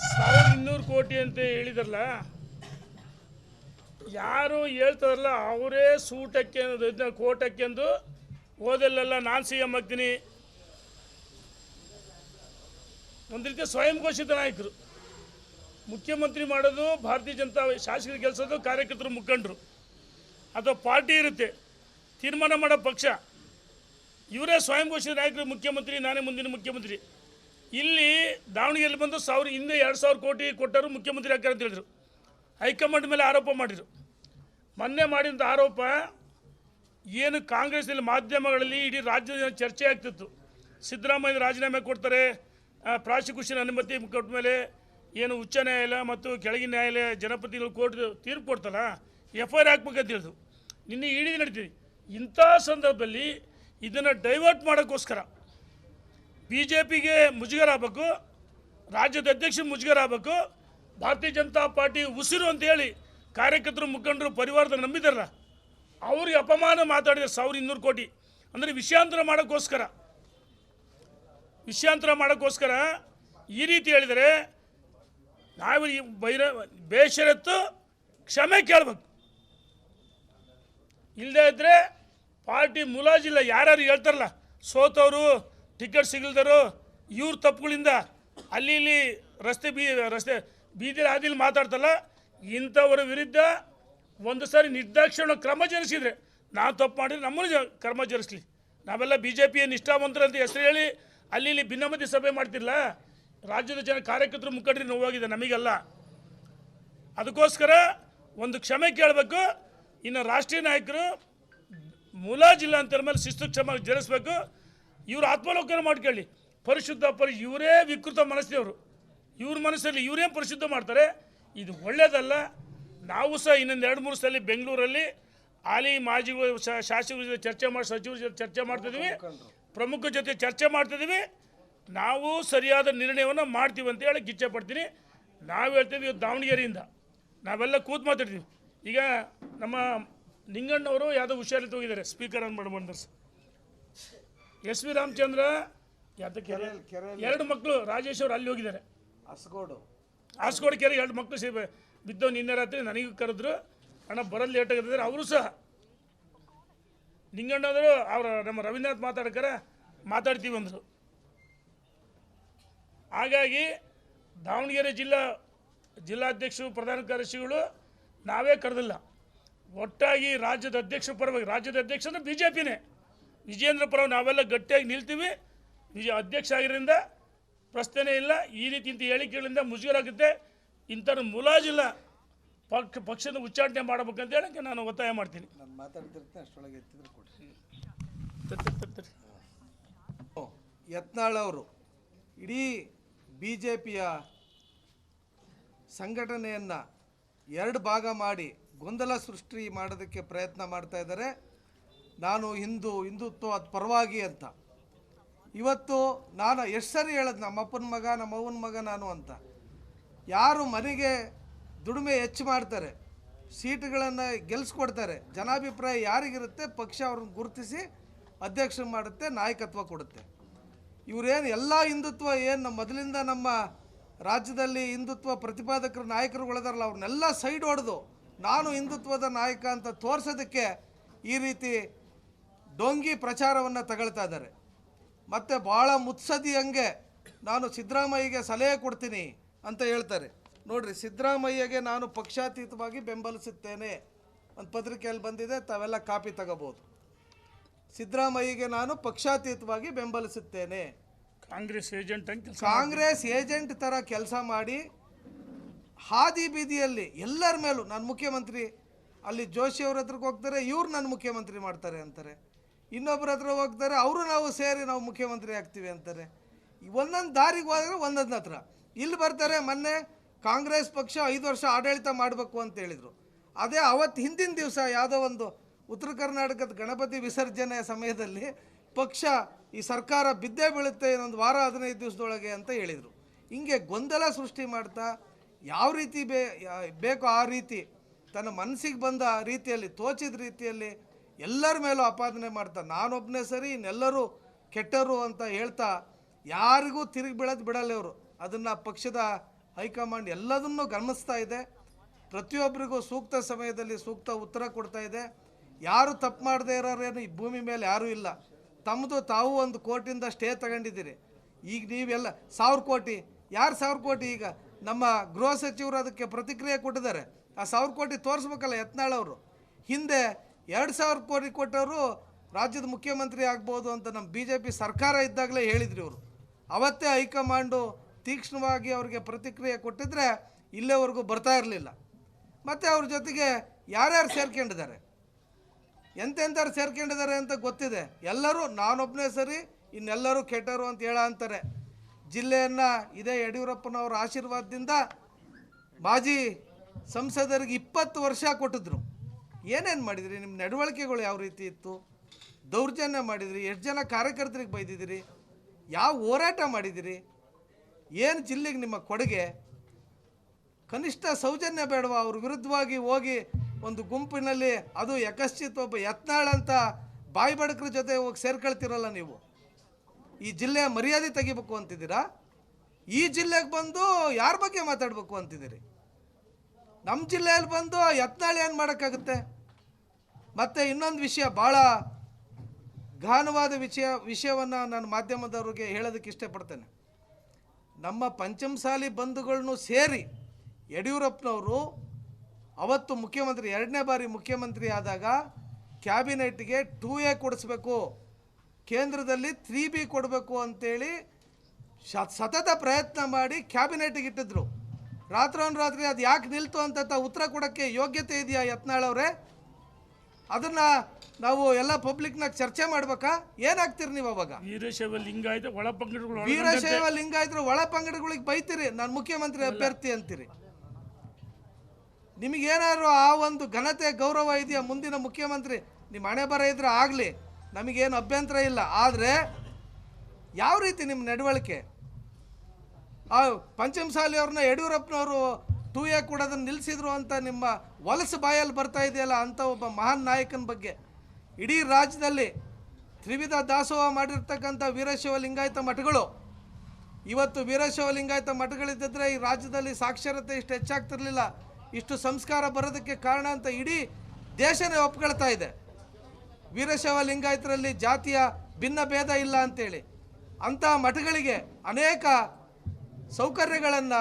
1200 ಕೋಟಿ ಅಂತ ಹೇಳಿದ್ರಲ್ಲ, ಯಾರು ಹೇಳ್ತಾರಲ್ಲ ಅವರೇ ಸೂಟಕ್ಕೆ ಕೋಟಕ್ಕೆಂದು ಓದಲ್ಲೆಲ್ಲ ನಾನು CM ಆಗ್ತೀನಿ. ಒಂದು ರೀತಿಯ ಸ್ವಯಂ ಘೋಷಿತ ನಾಯಕರು. ಮುಖ್ಯಮಂತ್ರಿ ಮಾಡೋದು ಭಾರತೀಯ ಜನತಾ ಶಾಸಕರು, ಕೆಲಸದು ಕಾರ್ಯಕರ್ತರು, ಮುಖಂಡರು ಅಥವಾ ಪಾರ್ಟಿ ಇರುತ್ತೆ, ತೀರ್ಮಾನ ಮಾಡೋ ಪಕ್ಷ. ಇವರೇ ಸ್ವಯಂ ಘೋಷಿತ ನಾಯಕರು, ಮುಖ್ಯಮಂತ್ರಿ ನಾನೇ ಮುಂದಿನ ಮುಖ್ಯಮಂತ್ರಿ. ಇಲ್ಲಿ ದಾವಣಗೆರೆಯಲ್ಲಿ ಬಂದು ಹಿಂದೆ 2000 ಕೋಟಿ ಕೊಟ್ಟರು, ಮುಖ್ಯಮಂತ್ರಿ ಆಗ್ತಾರೆ ಅಂತ ಹೇಳಿದರು. ಹೈಕಮಾಂಡ್ ಮೇಲೆ ಆರೋಪ ಮಾಡಿದರು. ಮೊನ್ನೆ ಮಾಡಿದಂಥ ಆರೋಪ ಏನು ಕಾಂಗ್ರೆಸ್ನಲ್ಲಿ ಮಾಧ್ಯಮಗಳಲ್ಲಿ ಇಡೀ ರಾಜ್ಯದ ಚರ್ಚೆ ಆಗ್ತಿತ್ತು. ಸಿದ್ದರಾಮಯ್ಯ ರಾಜೀನಾಮೆ ಕೊಡ್ತಾರೆ, ಪ್ರಾಸಿಕ್ಯೂಷನ್ ಅನುಮತಿ ಕೊಟ್ಟ ಮೇಲೆ ಏನು ಉಚ್ಚ ನ್ಯಾಯಾಲಯ ಮತ್ತು ಕೆಳಗಿನ ನ್ಯಾಯಾಲಯ ಜನಪ್ರತಿನಿಧಿಗಳು ಕೋರ್ಟ್ ತೀರ್ಪು ಕೊಡ್ತಲ್ಲ, FIR ಹಾಕ್ಬೇಕಂತ ಹೇಳಿದ್ರು. ನಿನ್ನೆ ಇಡೀ ನಡೀತೀವಿ. ಇಂಥ ಸಂದರ್ಭದಲ್ಲಿ ಇದನ್ನು ಡೈವರ್ಟ್ ಮಾಡೋಕ್ಕೋಸ್ಕರ BJPಗೆ ಮುಜುಗರ ಆಗಬೇಕು, ರಾಜ್ಯದ ಅಧ್ಯಕ್ಷ ಮುಜುಗರ ಆಗಬೇಕು, ಭಾರತೀಯ ಜನತಾ ಪಾರ್ಟಿ ಉಸಿರು ಅಂತೇಳಿ ಕಾರ್ಯಕರ್ತರು, ಮುಖಂಡರು, ಪರಿವಾರದ ನಂಬಿದಾರಲ್ಲ ಅವ್ರಿಗೆ ಅಪಮಾನ ಮಾತಾಡಿದ್ದಾರೆ. 1200 ಕೋಟಿ ಅಂದರೆ ವಿಷಯಾಂತರ ಮಾಡೋಕ್ಕೋಸ್ಕರ ಈ ರೀತಿ ಹೇಳಿದರೆ ನಾವು ಈ ಬೇಷರತ್ತು ಕ್ಷಮೆ ಕೇಳಬೇಕು. ಇಲ್ಲದೇ ಇದ್ದರೆ ಪಾರ್ಟಿ ಮುಲಾಜಿಲ್ಲ. ಯಾರ್ಯಾರು ಹೇಳ್ತಾರಲ್ಲ ಸೋತವರು, ಟಿಕೆಟ್ ಸಿಗಲ್ದರು, ಇವ್ರ ತಪ್ಪುಗಳಿಂದ ಅಲ್ಲಿ ಇಲ್ಲಿ ರಸ್ತೆ ಬೀದಿಲಿ ಹಾದಿಲಿ ಮಾತಾಡ್ತಲ್ಲ, ಇಂಥವರ ವಿರುದ್ಧ ಒಂದು ಸಾರಿ ನಿರ್ದಾಕ್ಷಿಣ್ಯ ಕ್ರಮ ಜರುಗಿಸಿದ್ರೆ, ನಾವು ತಪ್ಪು ಮಾಡಿದ್ರೆ ನಮ್ಮನ್ನು ಕ್ರಮ ಜರುಗಿಸ್ಲಿ. ನಾವೆಲ್ಲ BJP ನಿಷ್ಠಾವಂತರ ಅಂತ ಹೆಸರು ಹೇಳಿ ಅಲ್ಲಿ ಇಲ್ಲಿ ಭಿನ್ನಮತಿ ಸಭೆ ಮಾಡ್ತಿರಲ್ಲ, ರಾಜ್ಯದ ಜನ ಕಾರ್ಯಕರ್ತರು, ಮುಖಂಡರಿಗೆ ನೋವಾಗಿದೆ, ನಮಗೆಲ್ಲ. ಅದಕ್ಕೋಸ್ಕರ ಒಂದು ಕ್ಷಮೆ ಕೇಳಬೇಕು. ಇನ್ನು ರಾಷ್ಟ್ರೀಯ ನಾಯಕರು ಮುಲಾಜಿಲ್ಲ ಅಂತ ಮೇಲೆ ಶಿಸ್ತು ಕ್ಷಮ ಜರುಗಿಸ್ಬೇಕು. ಇವರು ಆತ್ಮಾವಲೋಕನ ಮಾಡ್ಕೊಳ್ಳಿ. ಇವರೇ ವಿಕೃತ ಮನಸ್ಸಿನವರು. ಇವ್ರ ಮನಸ್ಸಲ್ಲಿ ಇವರೇ ಪರಿಶುದ್ಧ ಮಾಡ್ತಾರೆ. ಇದು ಒಳ್ಳೆಯದಲ್ಲ. ನಾವು ಸಹ ಇನ್ನೊಂದು 2-3 ಸಲ ಬೆಂಗಳೂರಲ್ಲಿ ಹಾಲಿ ಮಾಜಿ ಶಾಸಕರ ಜೊತೆ ಚರ್ಚೆ ಮಾಡಿ, ಸಚಿವರ ಜೊತೆ ಚರ್ಚೆ ಮಾಡ್ತಿದ್ದೀವಿ, ಪ್ರಮುಖರ ಜೊತೆ ಚರ್ಚೆ ಮಾಡ್ತಿದ್ದೀವಿ. ನಾವು ಸರಿಯಾದ ನಿರ್ಣಯವನ್ನು ಮಾಡ್ತೀವಿ ಅಂತ ಹೇಳಿ ಇಚ್ಛೆ ಪಡ್ತೀನಿ. ನಾವು ಹೇಳ್ತೀವಿ, ಇವತ್ತು ದಾವಣಗೆರೆಯಿಂದ ನಾವೆಲ್ಲ ಕೂತು ಮಾತಾಡ್ತೀವಿ. ಈಗ ನಮ್ಮ ನಿಂಗಣ್ಣವರು ಯಾವುದೋ ಹುಷಾರಿತ್ತು ಹೋಗಿದ್ದಾರೆ, ಸ್ಪೀಕರ್ ಅನ್ನು ಮಾಡ್ಬಂದ್ರೆ SV ರಾಮಚಂದ್ರ ಯಾತಕ್ಕೆ 2 ಮಕ್ಕಳು ರಾಜೇಶ್ ಅವರು ಅಲ್ಲಿ ಹೋಗಿದ್ದಾರೆ. ಆಸ್ಕೋಡ್ ಕೆರೆ 2 ಮಕ್ಕಳು ಬಿದ್ದವು. ನಿನ್ನೆ ರಾತ್ರಿ ನನಗೂ ಕರೆದ್ರು, ಅಣ್ಣ ಬರಲು ಲೇಟ್ ಆಗಿದ್ದಾರೆ. ಅವರು ಸಹ ನಿಂಗಣ್ಣವರು ನಮ್ಮ ರವೀಂದ್ರನಾಥ್ ಮಾತಾಡ್ತೀವಿ ಅಂದರು. ಹಾಗಾಗಿ ದಾವಣಗೆರೆ ಜಿಲ್ಲಾಧ್ಯಕ್ಷರು, ಪ್ರಧಾನ ಕಾರ್ಯದರ್ಶಿಗಳು ನಾವೇ ಕರೆದಿಲ್ಲ, ಒಟ್ಟಾಗಿ ರಾಜ್ಯದ ಅಧ್ಯಕ್ಷರ ಪರವಾಗಿ, ರಾಜ್ಯದ ಅಧ್ಯಕ್ಷನ BJPನೇ, ವಿಜೇಂದ್ರ ಪರವಾಗಿ ನಾವೆಲ್ಲ ಗಟ್ಟಿಯಾಗಿ ನಿಲ್ತೀವಿ. ಅಧ್ಯಕ್ಷ ಆಗಿರೋದ್ರಿಂದ ಪ್ರಶ್ನೆ ಇಲ್ಲ. ಈ ರೀತಿ ಇಂಥ ಹೇಳಿಕೆಗಳಿಂದ ಮುಜುಗರ ಆಗುತ್ತೆ. ಇಂಥವ್ರ ಮುಲಾಜಿಲ್ಲ. ಪಕ್ಷದ ಉಚ್ಚಾಟನೆ ಮಾಡಬೇಕಂತ ಹೇಳಕ್ಕೆ ನಾನು ಒತ್ತಾಯ ಮಾಡ್ತೀನಿ. ಯತ್ನಾಳ್ ಅವರು ಇಡೀ BJPಯ ಸಂಘಟನೆಯನ್ನು 2 ಭಾಗ ಮಾಡಿ ಗೊಂದಲ ಸೃಷ್ಟಿ ಮಾಡೋದಕ್ಕೆ ಪ್ರಯತ್ನ ಮಾಡ್ತಾ ಇದ್ದಾರೆ. ನಾನು ಹಿಂದುತ್ವದ ಪರವಾಗಿ ಅಂತ. ಇವತ್ತು ನಾನು ಎಷ್ಟು ಸರಿ ಹೇಳೋದು, ನಮ್ಮ ಅಪ್ಪನ ಮಗ, ನಮ್ಮ ಅವ್ವನ ಮಗ ನಾನು ಅಂತ. ಯಾರು ಮನೆಗೆ ದುಡಿಮೆ ಹೆಚ್ಚು ಮಾಡ್ತಾರೆ, ಸೀಟುಗಳನ್ನು ಗೆಲ್ಲಿಸ್ಕೊಡ್ತಾರೆ, ಜನಾಭಿಪ್ರಾಯ ಯಾರಿಗಿರುತ್ತೆ ಪಕ್ಷ ಅವ್ರನ್ನ ಗುರುತಿಸಿ ಅಧ್ಯಕ್ಷ ಮಾಡುತ್ತೆ, ನಾಯಕತ್ವ ಕೊಡುತ್ತೆ. ಇವರೇನು ಎಲ್ಲ ಹಿಂದುತ್ವ ಏನು ಮೊದಲಿಂದ ನಮ್ಮ ರಾಜ್ಯದಲ್ಲಿ ಹಿಂದುತ್ವ ಪ್ರತಿಪಾದಕರು ನಾಯಕರುಗಳಿದಾರಲ್ಲ, ಅವ್ರನ್ನೆಲ್ಲ ಸೈಡ್ ಹೊಡೆದು ನಾನು ಹಿಂದುತ್ವದ ನಾಯಕ ಅಂತ ತೋರಿಸೋದಕ್ಕೆ ಈ ರೀತಿ ಡೊಂಗಿ ಪ್ರಚಾರವನ್ನು ತಗೊಳ್ತಾ ಇದ್ದಾರೆ. ಮತ್ತು ಭಾಳ ಮುತ್ಸದಿಯಂಗೆ ನಾನು ಸಿದ್ದರಾಮಯ್ಯಗೆ ಸಲಹೆ ಕೊಡ್ತೀನಿ ಅಂತ ಹೇಳ್ತಾರೆ. ನೋಡಿರಿ, ಸಿದ್ದರಾಮಯ್ಯಗೆ ನಾನು ಪಕ್ಷಾತೀತವಾಗಿ ಬೆಂಬಲಿಸುತ್ತೇನೆ ಒಂದು ಪತ್ರಿಕೆಯಲ್ಲಿ ಬಂದಿದೆ, ತಾವೆಲ್ಲ ಕಾಪಿ ತಗೋಬೋದು. ಸಿದ್ದರಾಮಯ್ಯಗೆ ನಾನು ಪಕ್ಷಾತೀತವಾಗಿ ಬೆಂಬಲಿಸುತ್ತೇನೆ. ಕಾಂಗ್ರೆಸ್ ಏಜೆಂಟ್ ಥರ ಕೆಲಸ ಮಾಡಿ ಹಾದಿ ಬೀದಿಯಲ್ಲಿ ಎಲ್ಲರ ಮೇಲೂ ನಾನು ಮುಖ್ಯಮಂತ್ರಿ, ಅಲ್ಲಿ ಜೋಶಿ ಅವ್ರ ಹತ್ರಕ್ಕೆ ಹೋಗ್ತಾರೆ, ಇವ್ರು ನನ್ನ ಮುಖ್ಯಮಂತ್ರಿ ಮಾಡ್ತಾರೆ ಅಂತಾರೆ. ಇನ್ನೊಬ್ಬರ ಹತ್ರ ಹೋಗ್ತಾರೆ, ಅವರು ನಾವು ಸೇರಿ ನಾವು ಮುಖ್ಯಮಂತ್ರಿ ಆಗ್ತೀವಿ ಅಂತಾರೆ. ಒಂದೊಂದು ದಾರಿಗೆ ಹೋದರೆ ಒಂದೊಂದು ಹತ್ರ. ಇಲ್ಲಿ ಬರ್ತಾರೆ, ಮೊನ್ನೆ ಕಾಂಗ್ರೆಸ್ ಪಕ್ಷ 5 ವರ್ಷ ಆಡಳಿತ ಮಾಡಬೇಕು ಅಂತ ಹೇಳಿದರು. ಅದೇ ಅವತ್ತು ಹಿಂದಿನ ದಿವಸ ಯಾವುದೋ ಒಂದು ಉತ್ತರ ಕರ್ನಾಟಕದ ಗಣಪತಿ ವಿಸರ್ಜನೆಯ ಸಮಯದಲ್ಲಿ ಪಕ್ಷ ಈ ಸರ್ಕಾರ ಬಿದ್ದೇ ಬೀಳುತ್ತೆ ಇನ್ನೊಂದು ವಾರ 15 ದಿವಸದೊಳಗೆ ಅಂತ ಹೇಳಿದರು. ಹಿಂಗೆ ಗೊಂದಲ ಸೃಷ್ಟಿ ಮಾಡ್ತಾ ಯಾವ ರೀತಿ ಬೇಕೋ ಆ ರೀತಿ ತನ್ನ ಮನಸ್ಸಿಗೆ ಬಂದ ರೀತಿಯಲ್ಲಿ, ತೋಚಿದ ರೀತಿಯಲ್ಲಿ ಎಲ್ಲರ ಮೇಲೂ ಆಪಾದನೆ ಮಾಡ್ತಾ ನಾನೊಬ್ಬನೇ ಸರಿ ಇನ್ನೆಲ್ಲರೂ ಕೆಟ್ಟರು ಅಂತ ಹೇಳ್ತಾ ಯಾರಿಗೂ ತಿರುಗಿ ಬೀಳೋದು ಬಿಡಲ್ಲ ಇವರು. ಅದನ್ನು ಪಕ್ಷದ ಹೈಕಮಾಂಡ್ ಎಲ್ಲದನ್ನೂ ಗಮನಿಸ್ತಾ ಇದೆ. ಪ್ರತಿಯೊಬ್ಬರಿಗೂ ಸೂಕ್ತ ಸಮಯದಲ್ಲಿ ಸೂಕ್ತ ಉತ್ತರ ಕೊಡ್ತಾ ಇದೆ. ಯಾರು ತಪ್ಪು ಮಾಡದೇ ಇರೋರೇನು ಈ ಭೂಮಿ ಮೇಲೆ ಯಾರೂ ಇಲ್ಲ. ತಮ್ಮದು ತಾವು 1 ಕೋಟಿಯಿಂದ ಸ್ಟೇ ತಗೊಂಡಿದ್ದೀರಿ. ಈಗ ನೀವೆಲ್ಲ 1000 ಕೋಟಿ, ಯಾರು 1000 ಕೋಟಿ? ಈಗ ನಮ್ಮ ಗೃಹ ಸಚಿವರು ಅದಕ್ಕೆ ಪ್ರತಿಕ್ರಿಯೆ ಕೊಟ್ಟಿದ್ದಾರೆ. ಆ 1000 ಕೋಟಿ ತೋರಿಸ್ಬೇಕಲ್ಲ ಯತ್ನಾಳ್ ಅವರು. ಹಿಂದೆ 2000 ಕೋಟಿ ಕೊಟ್ಟವರು ರಾಜ್ಯದ ಮುಖ್ಯಮಂತ್ರಿ ಆಗ್ಬೋದು ಅಂತ ನಮ್ಮ BJP ಸರ್ಕಾರ ಇದ್ದಾಗಲೇ ಹೇಳಿದ್ರು ಇವರು. ಅವತ್ತೇ ಹೈಕಮಾಂಡು ತೀಕ್ಷ್ಣವಾಗಿ ಅವರಿಗೆ ಪ್ರತಿಕ್ರಿಯೆ ಕೊಟ್ಟಿದ್ರೆ ಇಲ್ಲೇವರೆಗೂ ಬರ್ತಾ ಇರಲಿಲ್ಲ. ಮತ್ತು ಅವ್ರ ಜೊತೆಗೆ ಯಾರ್ಯಾರು ಸೇರ್ಕೊಂಡಿದ್ದಾರೆ, ಎಂತೆಂಥವ್ರು ಸೇರ್ಕೊಂಡಿದ್ದಾರೆ ಅಂತ ಗೊತ್ತಿದೆ. ಎಲ್ಲರೂ ನಾನೊಬ್ಬನೇ ಸರಿ ಇನ್ನೆಲ್ಲರೂ ಕೆಟ್ಟರು ಅಂತ ಹೇಳ ಅಂತಾರೆ. ಜಿಲ್ಲೆಯನ್ನು ಇದೇ ಯಡಿಯೂರಪ್ಪನವರ ಆಶೀರ್ವಾದದಿಂದ ಮಾಜಿ ಸಂಸದರಿಗೆ 20 ವರ್ಷ ಕೊಟ್ಟಿದ್ರು. ಏನೇನು ಮಾಡಿದಿರಿ? ನಿಮ್ಮ ನಡವಳಿಕೆಗಳು ಯಾವ ರೀತಿ ಇತ್ತು? ದೌರ್ಜನ್ಯ ಮಾಡಿದಿರಿ? ಎಷ್ಟು ಜನ ಕಾರ್ಯಕರ್ತರಿಗೆ ಬೈದಿದ್ದೀರಿ? ಯಾವ ಹೋರಾಟ ಮಾಡಿದಿರಿ? ಏನು ಜಿಲ್ಲೆಗೆ ನಿಮ್ಮ ಕೊಡುಗೆ? ಕನಿಷ್ಠ ಸೌಜನ್ಯ ಬೇಡವಾ? ಅವ್ರ ವಿರುದ್ಧವಾಗಿ ಹೋಗಿ ಒಂದು ಗುಂಪಿನಲ್ಲಿ, ಅದು ಯಕಶ್ಚಿತ್ ಒಬ್ಬ ಯತ್ನಾಳ್ ಅಂತ ಬಾಯಿ ಬಡಕ್ರ ಜೊತೆ ಹೋಗಿ ಸೇರ್ಕೊಳ್ತಿರಲ್ಲ ನೀವು. ಈ ಜಿಲ್ಲೆಯ ಮರ್ಯಾದೆ ತೆಗಿಬೇಕು ಅಂತಿದ್ದೀರಾ? ಈ ಜಿಲ್ಲೆಗೆ ಬಂದು ಯಾರ ಬಗ್ಗೆ ಮಾತಾಡಬೇಕು ಅಂತಿದ್ದೀರಿ? ನಮ್ಮ ಜಿಲ್ಲೆಯಲ್ಲಿ ಬಂದು ಯತ್ನಾಳ್ ಏನು ಮಾಡೋಕ್ಕಾಗುತ್ತೆ? ಮತ್ತು ಇನ್ನೊಂದು ವಿಷಯ, ಭಾಳ ಗಹನವಾದ ವಿಷಯವನ್ನು ನಾನು ಮಾಧ್ಯಮದವ್ರಿಗೆ ಹೇಳೋದಕ್ಕೆ ಇಷ್ಟಪಡ್ತೇನೆ. ನಮ್ಮ ಪಂಚಮಸಾಲಿ ಬಂಧುಗಳನ್ನು ಸೇರಿ ಯಡಿಯೂರಪ್ಪನವರು ಅವತ್ತು ಮುಖ್ಯಮಂತ್ರಿ 2ನೇ ಬಾರಿ ಮುಖ್ಯಮಂತ್ರಿ ಆದಾಗ ಕ್ಯಾಬಿನೆಟ್ಗೆ 2A ಕೊಡಿಸ್ಬೇಕು, ಕೇಂದ್ರದಲ್ಲಿ 3B ಕೊಡಬೇಕು ಅಂತೇಳಿ ಸತತ ಪ್ರಯತ್ನ ಮಾಡಿ ಕ್ಯಾಬಿನೆಟ್ಗೆ ಇಟ್ಟಿದ್ರು. ರಾತ್ರೋನ್ರಾತ್ರಿ ಅದು ಯಾಕೆ ನಿಲ್ತು ಅಂತ ಉತ್ತರ ಕೊಡೋಕ್ಕೆ ಯೋಗ್ಯತೆ ಇದೆಯಾ ಯತ್ನಾಳ್ ಅವರೇ? ಅದನ್ನು ನಾವು ಎಲ್ಲ ಪಬ್ಲಿಕ್ನಾಗ ಚರ್ಚೆ ಮಾಡ್ಬೇಕಾ? ಏನಾಗ್ತೀರಿ ನೀವು ಅವಾಗ? ವೀರಶೈವ ಲಿಂಗಾಯತರು ಒಳ ಪಂಗಡಗಳಿಗೆ ಬೈತೀರಿ, ನಾನು ಮುಖ್ಯಮಂತ್ರಿ ಅಭ್ಯರ್ಥಿ ಅಂತೀರಿ. ನಿಮಗೇನಾದ್ರು ಆ ಒಂದು ಘನತೆ ಗೌರವ ಇದೆಯಾ? ಮುಂದಿನ ಮುಖ್ಯಮಂತ್ರಿ ನಿಮ್ಮ ಹಣೆ ಬರ ಇದ್ರೆ ಆಗಲಿ, ನಮಗೇನು ಅಭ್ಯಂತರ ಇಲ್ಲ. ಆದರೆ ಯಾವ ರೀತಿ ನಿಮ್ಮ ನಡವಳಿಕೆ? ಆ ಪಂಚಮಸಾಲಿಯವ್ರನ್ನ ಯಡಿಯೂರಪ್ಪನವರು 2A ಕೊಡೋದನ್ನು ನಿಲ್ಲಿಸಿದ್ರು ಅಂತ ನಿಮ್ಮ ವಲಸು ಬಾಯಲ್ಲಿ ಬರ್ತಾ ಇದೆಯಲ್ಲ, ಅಂಥ ಒಬ್ಬ ಮಹಾನ್ ನಾಯಕನ ಬಗ್ಗೆ ಇಡೀ ರಾಜ್ಯದಲ್ಲಿ ತ್ರಿವಿಧ ದಾಸೋಹ ಮಾಡಿರ್ತಕ್ಕಂಥ ವೀರಶೈವ ಲಿಂಗಾಯತ ಮಠಗಳು, ಇವತ್ತು ವೀರಶೈವ ಲಿಂಗಾಯತ ಮಠಗಳಿದ್ದರೆ ಈ ರಾಜ್ಯದಲ್ಲಿ ಸಾಕ್ಷರತೆ ಇಷ್ಟು ಹೆಚ್ಚಾಗ್ತಿರ್ಲಿಲ್ಲ, ಇಷ್ಟು ಸಂಸ್ಕಾರ ಬರೋದಕ್ಕೆ ಕಾರಣ ಅಂತ ಇಡೀ ದೇಶನೇ ಒಪ್ಕೊಳ್ತಾ ಇದೆ. ವೀರಶೈವ ಲಿಂಗಾಯತರಲ್ಲಿ ಜಾತಿಯ ಭಿನ್ನ ಭೇದ ಇಲ್ಲ ಅಂತೇಳಿ ಅಂಥ ಮಠಗಳಿಗೆ ಅನೇಕ ಸೌಕರ್ಯಗಳನ್ನು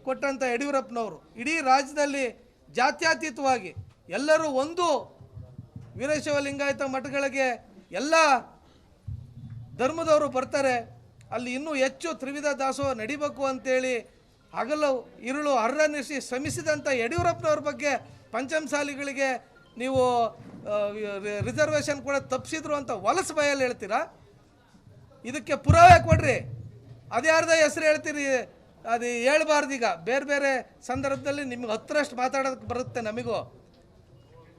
ಕೊಟ್ಟಂಥ ಯಡಿಯೂರಪ್ಪನವರು ಇಡೀ ರಾಜ್ಯದಲ್ಲಿ ಜಾತ್ಯತೀತವಾಗಿ ಎಲ್ಲರೂ ಒಂದು ವೀರಶೈವ ಲಿಂಗಾಯತ ಮಠಗಳಿಗೆ ಎಲ್ಲ ಧರ್ಮದವರು ಬರ್ತಾರೆ, ಅಲ್ಲಿ ಇನ್ನೂ ಹೆಚ್ಚು ತ್ರಿವಿಧ ದಾಸೋಹ ನಡಿಬೇಕು ಅಂತೇಳಿ ಹಗಲು ಇರುಳು ಹರನಿಸಿ ಶ್ರಮಿಸಿದಂಥ ಯಡಿಯೂರಪ್ಪನವ್ರ ಬಗ್ಗೆ ಪಂಚಮಸಾಲಿಗಳಿಗೆ ನೀವು ರಿಸರ್ವೇಷನ್ ಕೂಡ ತಪ್ಪಿಸಿದ್ರು ಅಂತ ವಲಸು ಬಾಯಲ್ಲಿ ಹೇಳ್ತೀರಾ? ಇದಕ್ಕೆ ಪುರಾವೆ ಕೊಡ್ರಿ. ಅದ್ಯಾರ್ದ ಹೆಸರು ಹೇಳ್ತೀರಿ? ಅದು ಹೇಳ್ಬಾರ್ದು. ಈಗ ಬೇರೆ ಬೇರೆ ಸಂದರ್ಭದಲ್ಲಿ ನಿಮ್ಗೆ 10ರಷ್ಟು ಮಾತಾಡೋದಕ್ಕೆ ಬರುತ್ತೆ. ನಮಗೂ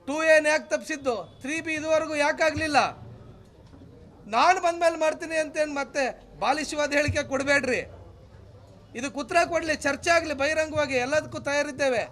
2A ಯಾಕೆ ತಪ್ಪಿಸಿದ್ದು, 3B ಇದುವರೆಗೂ ಯಾಕಾಗಲಿಲ್ಲ? ನಾನು ಬಂದಮೇಲೆ ಮಾಡ್ತೀನಿ ಅಂತೇನು ಮತ್ತೆ ಬಾಲಿಶವಾದ ಹೇಳಿಕೆ ಕೊಡಬೇಡ್ರಿ. ಇದಕ್ಕೆ ಉತ್ತರ ಕೊಡಲಿ, ಚರ್ಚೆ ಆಗಲಿ ಬಹಿರಂಗವಾಗಿ, ಎಲ್ಲದಕ್ಕೂ ತಯಾರಿದ್ದೇವೆ.